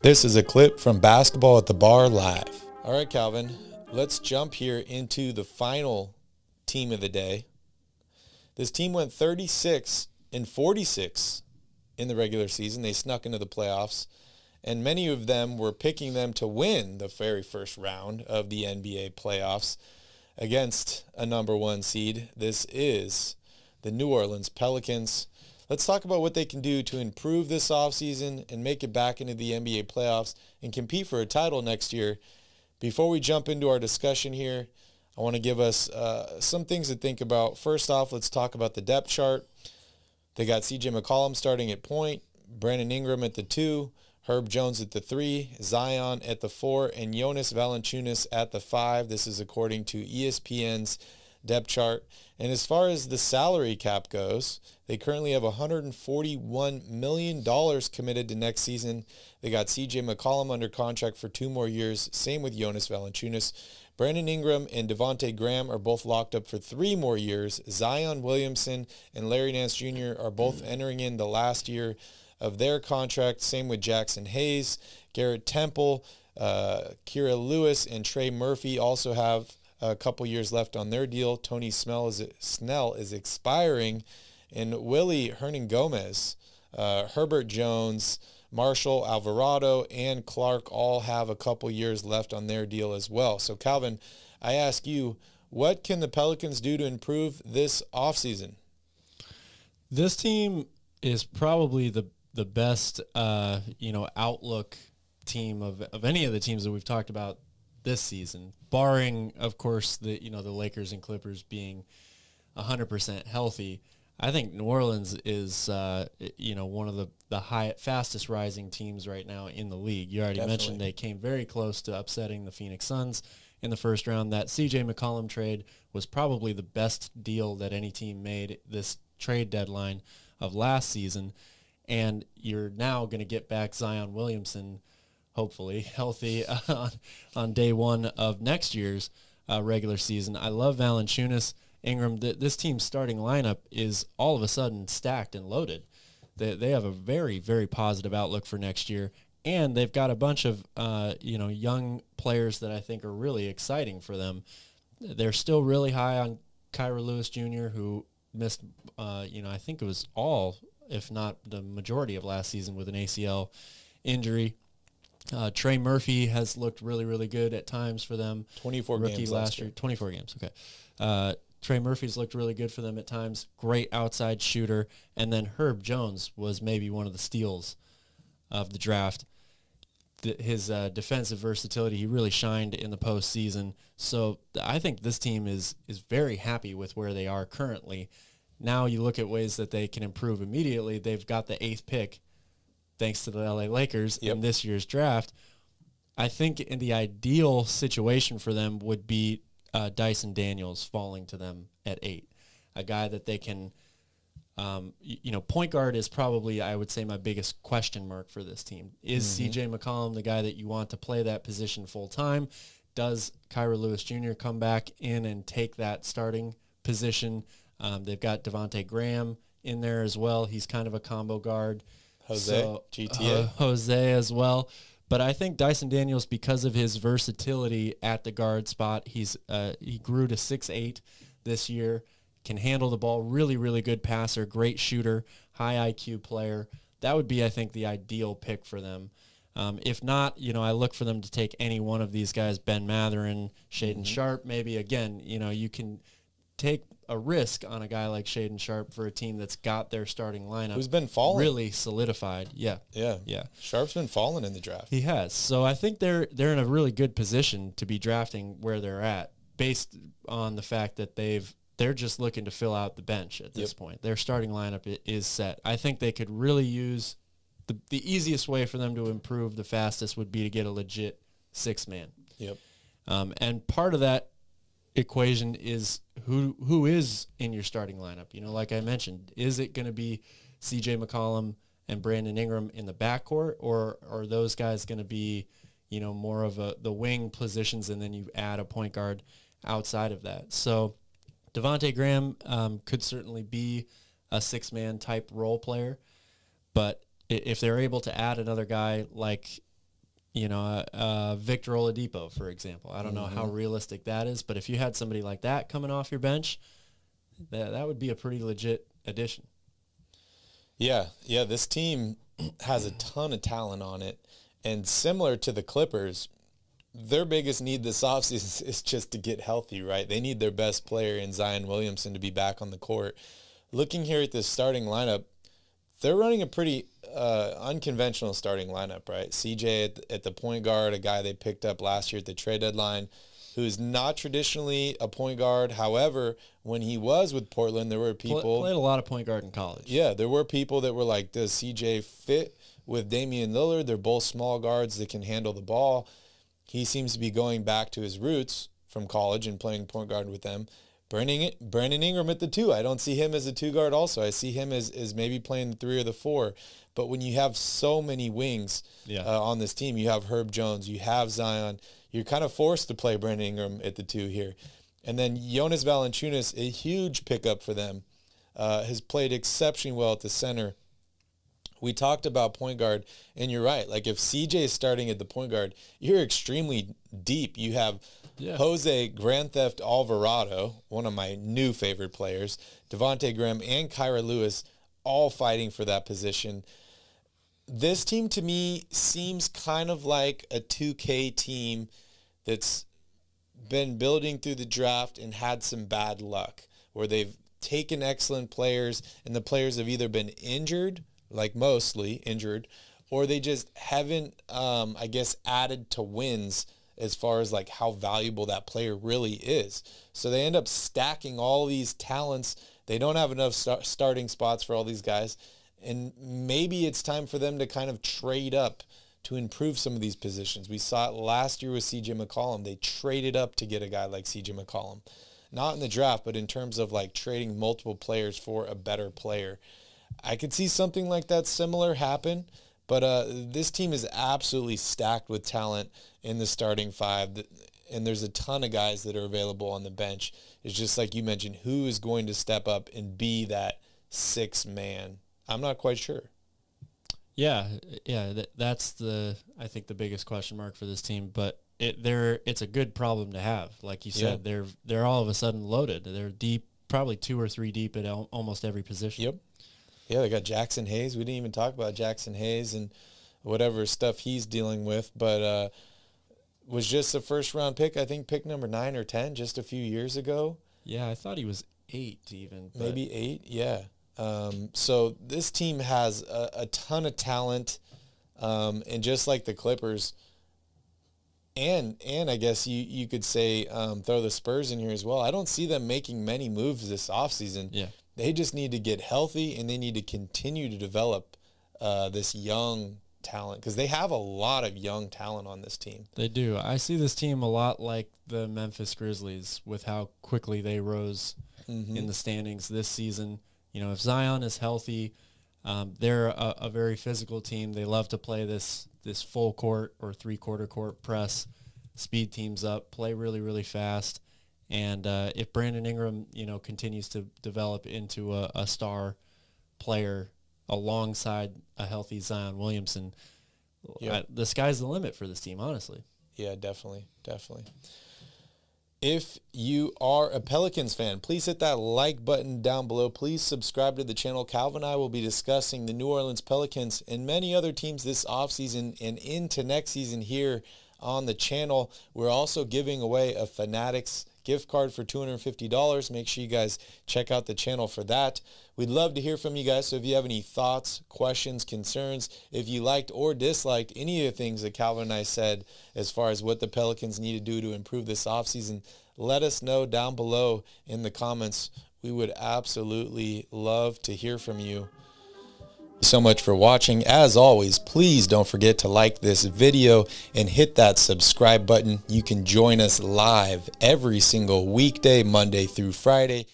This is a clip from Basketball at the Bar Live. All right, Calvin, let's jump here into the final team of the day. This team went 36-46 in the regular season. They snuck into the playoffs, and many of them were picking them to win the very first round of the NBA playoffs against a number one seed. This is the New Orleans Pelicans. Let's talk about what they can do to improve this offseason and make it back into the NBA playoffs and compete for a title next year. Before we jump into our discussion here, I want to give us some things to think about. First off, let's talk about the depth chart. They got C.J. McCollum starting at point, Brandon Ingram at the 2, Herb Jones at the 3, Zion at the 4, and Jonas Valanciunas at the 5. This is according to ESPN's depth chart. And as far as the salary cap goes, they currently have $141 million committed to next season. They got C.J. McCollum under contract for 2 more years. Same with Jonas Valanciunas. Brandon Ingram and Devontae Graham are both locked up for 3 more years. Zion Williamson and Larry Nance Jr. are both entering in the last year of their contract. Same with Jackson Hayes, Garrett Temple, Kira Lewis, and Trey Murphy also have a couple years left on their deal. Tony Snell is expiring, and Willie Hernan-Gomez, Herbert Jones, Marshall, Alvarado, and Clark all have a couple years left on their deal as well. So, Calvin, I ask you, what can the Pelicans do to improve this offseason? This team is probably the best, outlook team of any of the teams that we've talked about this season, barring, of course, the Lakers and Clippers being 100% healthy. I think New Orleans is, one of the fastest rising teams right now in the league. You already mentioned they came very close to upsetting the Phoenix Suns in the first round. That C.J. McCollum trade was probably the best deal that any team made this trade deadline of last season. And you're now going to get back Zion Williamson, hopefully healthy on day one of next year's regular season. I love Valanciunas. Ingram, this team's starting lineup is all of a sudden stacked and loaded. They have a very, very positive outlook for next year, and they've got a bunch of young players that I think are really exciting for them. They're still really high on Kira Lewis Jr., who missed, I think it was all, if not the majority of last season with an ACL injury. Trey Murphy has looked really, really good at times for them. 24 Rookie games last year. 24 games, okay. Trey Murphy's looked really good for them at times. Great outside shooter. And then Herb Jones was maybe one of the steals of the draft. His defensive versatility, he really shined in the postseason. So I think this team is very happy with where they are currently. Now you look at ways that they can improve immediately. They've got the 8th pick, thanks to the LA Lakers in this year's draft. I think in the ideal situation for them would be Dyson Daniels falling to them at 8, a guy that they can, point guard is probably, I would say, my biggest question mark for this team. Is C.J. McCollum the guy that you want to play that position full time? Does Kira Lewis Jr. come back in and take that starting position? They've got Devontae Graham in there as well. He's kind of a combo guard. GTA. Jose as well. But I think Dyson Daniels, because of his versatility at the guard spot, he grew to 6'8" this year, can handle the ball, really, really good passer, great shooter, high IQ player. That would be, I think, the ideal pick for them. If not, I look for them to take any one of these guys, Ben Mathurin, Shaedon Sharpe, maybe. Again, you can take a risk on a guy like Shaedon Sharpe for a team that's got their starting lineup. Who's been falling. Really solidified. Yeah. Sharpe's been falling in the draft. He has. So I think they're in a really good position to be drafting where they're at, based on the fact that they're just looking to fill out the bench at this point. Their starting lineup is set. I think they could really use the easiest way for them to improve the fastest would be to get a legit 6-man. Yep. And part of that equation is who is in your starting lineup. Like I mentioned, is it going to be C.J. McCollum and Brandon Ingram in the backcourt, or are those guys going to be, more of the wing positions, and then you add a point guard outside of that? So Devontae Graham could certainly be a 6-man type role player, but if they're able to add another guy like Victor Oladipo, for example. I don't know how realistic that is, but if you had somebody like that coming off your bench, that would be a pretty legit addition. Yeah, this team has a ton of talent on it, and similar to the Clippers, their biggest need this offseason is just to get healthy, right? They need their best player in Zion Williamson to be back on the court. Looking here at this starting lineup, they're running a pretty unconventional starting lineup, right? CJ at the point guard, a guy they picked up last year at the trade deadline, who's not traditionally a point guard. However, when he was with Portland, there were people... Played a lot of point guard in college. Yeah, there were people that were like, does CJ fit with Damian Lillard? They're both small guards that can handle the ball. He seems to be going back to his roots from college and playing point guard with them. Brandon Ingram at the 2. I don't see him as a 2 guard also. I see him as maybe playing the 3 or the 4. But when you have so many wings on this team, you have Herb Jones, you have Zion, you're kind of forced to play Brandon Ingram at the 2 here. And then Jonas Valanciunas, a huge pickup for them, has played exceptionally well at the center. We talked about point guard, and you're right. Like, if CJ is starting at the point guard, you're extremely deep. You have Jose Grand Theft Alvarado, one of my new favorite players, Devontae Graham, and Kyra Lewis, all fighting for that position. This team, to me, seems kind of like a 2K team that's been building through the draft and had some bad luck, where they've taken excellent players, and the players have either been injured, like mostly injured, or they just haven't, I guess, added to wins as far as like how valuable that player really is. So they end up stacking all these talents. They don't have enough starting spots for all these guys. And maybe it's time for them to kind of trade up to improve some of these positions. We saw it last year with C.J. McCollum. They traded up to get a guy like C.J. McCollum. Not in the draft, but in terms of like trading multiple players for a better player. I could see something like that similar happen, but this team is absolutely stacked with talent in the starting 5, and there's a ton of guys that are available on the bench. It's just like you mentioned, who is going to step up and be that 6th man? I'm not quite sure. Yeah, that's I think the biggest question mark for this team, but it's a good problem to have. Like you said, they're all of a sudden loaded. They're deep, probably 2 or 3 deep at almost every position. Yep. Yeah, they got Jackson Hayes. We didn't even talk about Jackson Hayes and whatever stuff he's dealing with, but was just a first-round pick, I think pick number 9 or 10 just a few years ago. Yeah, I thought he was 8 even. Maybe 8, yeah. So this team has a ton of talent, and just like the Clippers, and I guess you could say throw the Spurs in here as well. I don't see them making many moves this offseason. Yeah. They just need to get healthy, and they need to continue to develop this young talent, because they have a lot of young talent on this team. They do. I see this team a lot like the Memphis Grizzlies with how quickly they rose in the standings this season. You know, if Zion is healthy, they're a very physical team. They love to play this full court or 3/4 court press, speed teams up, play really, really fast. And if Brandon Ingram, continues to develop into a star player alongside a healthy Zion Williamson, the sky's the limit for this team, honestly. Yeah, definitely. If you are a Pelicans fan, please hit that like button down below. Please subscribe to the channel. Calvin and I will be discussing the New Orleans Pelicans and many other teams this offseason and into next season here on the channel. We're also giving away a Fanatics gift card for $250. Make sure you guys check out the channel for that. We'd love to hear from you guys, so if you have any thoughts, questions, concerns, if you liked or disliked any of the things that Calvin and I said as far as what the Pelicans need to do to improve this offseason, let us know down below in the comments. We would absolutely love to hear from you. So much for watching. As always, please don't forget to like this video and hit that subscribe button. You can join us live every single weekday, Monday through Friday.